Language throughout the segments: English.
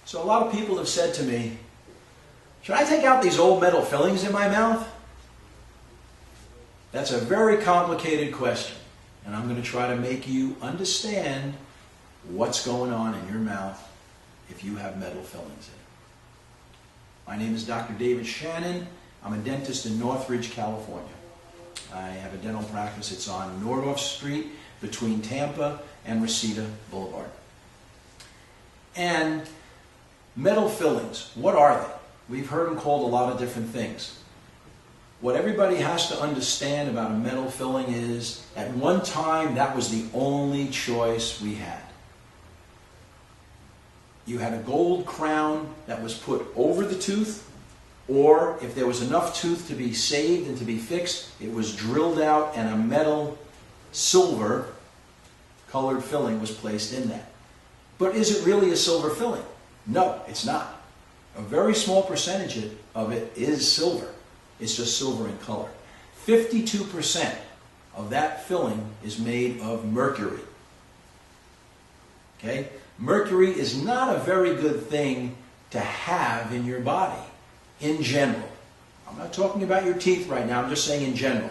So a lot of people have said to me, should I take out these old metal fillings in my mouth? That's a very complicated question, and I'm going to try to make you understand what's going on in your mouth if you have metal fillings in it. My name is Dr. David Shannon. I'm a dentist in Northridge, California. I have a dental practice. It's on Northridge Street between Tampa and Reseda Boulevard. And metal fillings, what are they? We've heard them called a lot of different things. What everybody has to understand about a metal filling is, at one time, that was the only choice we had. You had a gold crown that was put over the tooth, or if there was enough tooth to be saved and to be fixed, it was drilled out and a metal silver colored filling was placed in that. But is it really a silver filling? No, it's not. A very small percentage of it is silver. It's just silver in color. 52% of that filling is made of mercury. Okay? Mercury is not a very good thing to have in your body, in general. I'm not talking about your teeth right now, I'm just saying in general.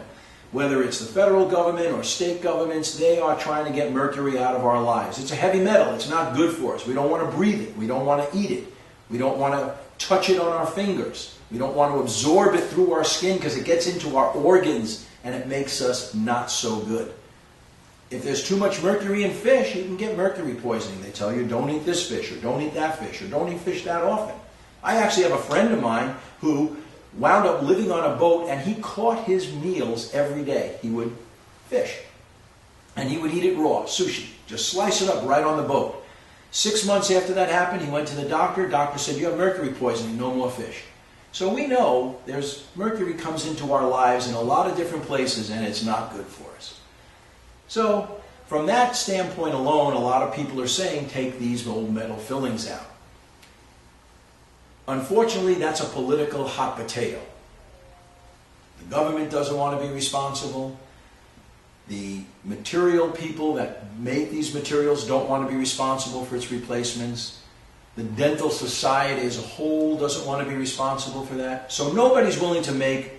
Whether it's the federal government or state governments, they are trying to get mercury out of our lives. It's a heavy metal. It's not good for us. We don't want to breathe it. We don't want to eat it. We don't want to touch it on our fingers. We don't want to absorb it through our skin because it gets into our organs and it makes us not so good. If there's too much mercury in fish, you can get mercury poisoning. They tell you don't eat this fish or don't eat that fish or don't eat fish that often. I actually have a friend of mine who wound up living on a boat, and he caught his meals every day. He would fish, and he would eat it raw, sushi. Just slice it up right on the boat. 6 months after that happened, he went to the doctor. Doctor said, you have mercury poisoning, no more fish. So we know mercury comes into our lives in a lot of different places, and it's not good for us. So from that standpoint alone, a lot of people are saying, take these old metal fillings out. Unfortunately, that's a political hot potato. The government doesn't want to be responsible. The material people that make these materials don't want to be responsible for its replacements. The dental society as a whole doesn't want to be responsible for that. So nobody's willing to make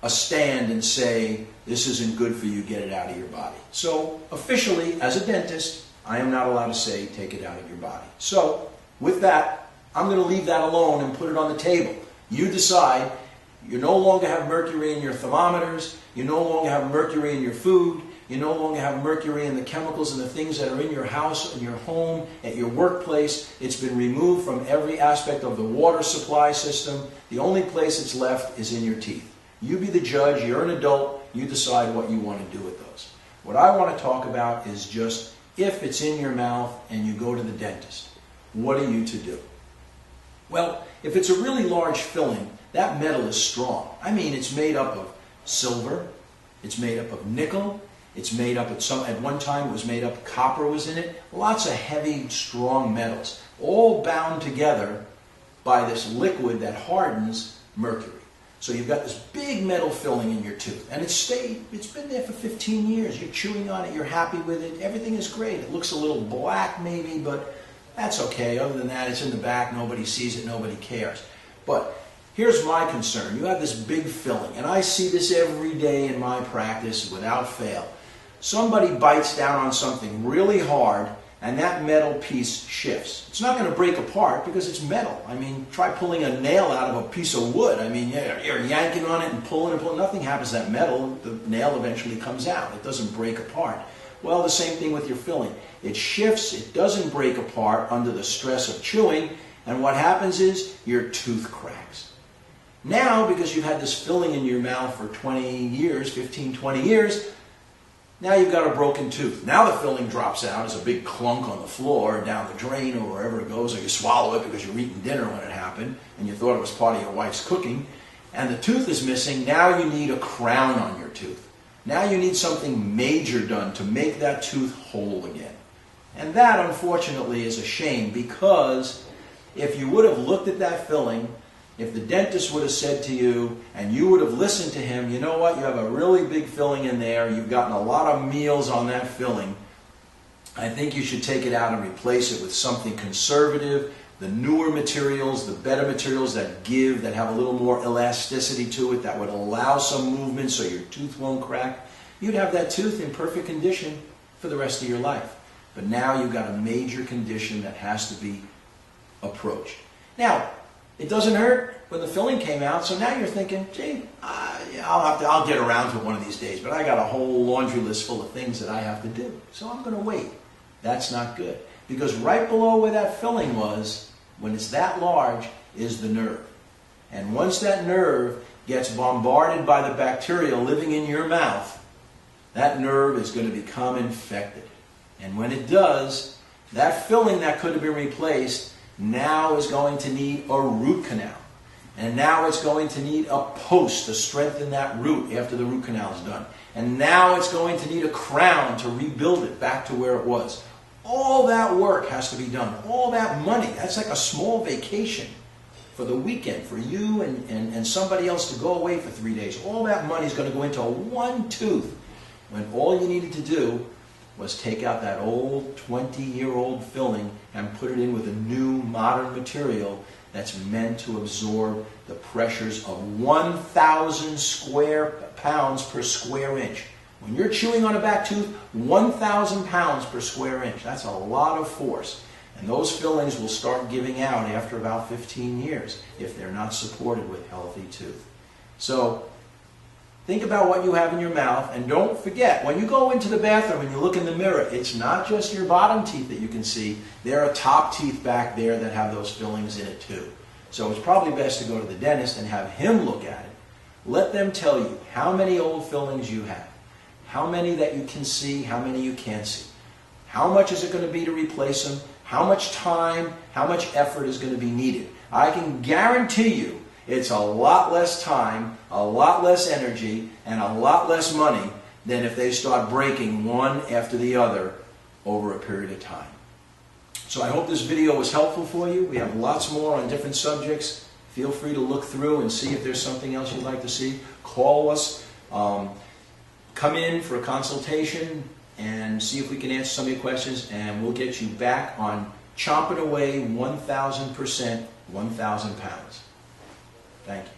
a stand and say, this isn't good for you, get it out of your body. So officially, as a dentist, I am not allowed to say, take it out of your body. So with that, I'm going to leave that alone and put it on the table. You decide. You no longer have mercury in your thermometers. You no longer have mercury in your food. You no longer have mercury in the chemicals and the things that are in your house, in your home, at your workplace. It's been removed from every aspect of the water supply system. The only place it's left is in your teeth. You be the judge. You're an adult. You decide what you want to do with those. What I want to talk about is just if it's in your mouth and you go to the dentist, what are you to do? Well, if it's a really large filling, that metal is strong. I mean, it's made up of silver, it's made up of nickel, it's made up at one time it was made up, copper was in it, lots of heavy, strong metals, all bound together by this liquid that hardens mercury. So you've got this big metal filling in your tooth, and it's been there for 15 years. You're chewing on it, you're happy with it, everything is great. It looks a little black maybe, but that's okay. Other than that, it's in the back. Nobody sees it. Nobody cares. But here's my concern. You have this big filling, and I see this every day in my practice without fail. Somebody bites down on something really hard, and that metal piece shifts. It's not going to break apart because it's metal. I mean, try pulling a nail out of a piece of wood. I mean, you're yanking on it and pulling and pulling. Nothing happens to that metal. The nail eventually comes out. It doesn't break apart. Well, the same thing with your filling. It shifts, it doesn't break apart under the stress of chewing, and what happens is your tooth cracks. Now, because you've had this filling in your mouth for 20 years, 15, 20 years, now you've got a broken tooth. Now the filling drops out as a big clunk on the floor, or down the drain, or wherever it goes, or you swallow it because you're eating dinner when it happened, and you thought it was part of your wife's cooking, and the tooth is missing. Now you need a crown on your tooth. Now you need something major done to make that tooth whole again. And that, unfortunately, is a shame, because if you would have looked at that filling, if the dentist would have said to you, and you would have listened to him, you know what, you have a really big filling in there, you've gotten a lot of meals on that filling, I think you should take it out and replace it with something conservative the newer materials, the better materials that give, that have a little more elasticity to it, that would allow some movement so your tooth won't crack, you'd have that tooth in perfect condition for the rest of your life. But now you've got a major condition that has to be approached. Now, it doesn't hurt when the filling came out, so now you're thinking, gee, I'll get around to it one of these days, but I got a whole laundry list full of things that I have to do, so I'm going to wait. That's not good, because right below where that filling was, when it's that large, is the nerve. And once that nerve gets bombarded by the bacteria living in your mouth, that nerve is going to become infected. And when it does, that filling that could have been replaced now is going to need a root canal. And now it's going to need a post to strengthen that root after the root canal is done. And now it's going to need a crown to rebuild it back to where it was. All that work has to be done. All that money, that's like a small vacation for the weekend for you and somebody else to go away for 3 days. All that money is going to go into one tooth, when all you needed to do was take out that old 20-year-old filling and put it in with a new modern material that's meant to absorb the pressures of 1,000 square pounds per square inch. When you're chewing on a back tooth, 1,000 pounds per square inch. That's a lot of force. And those fillings will start giving out after about 15 years if they're not supported with healthy tooth. So think about what you have in your mouth, and don't forget, when you go into the bathroom and you look in the mirror, it's not just your bottom teeth that you can see. There are top teeth back there that have those fillings in it too. So it's probably best to go to the dentist and have him look at it. Let them tell you how many old fillings you have, how many that you can see, how many you can't see. How much is it going to be to replace them? How much time, how much effort is going to be needed? I can guarantee you it's a lot less time, a lot less energy, and a lot less money than if they start breaking one after the other over a period of time. So I hope this video was helpful for you. We have lots more on different subjects. Feel free to look through and see if there's something else you'd like to see. Call us. Come in for a consultation and see if we can answer some of your questions, and we'll get you back on chomping away 1,000%, 1,000 pounds. Thank you.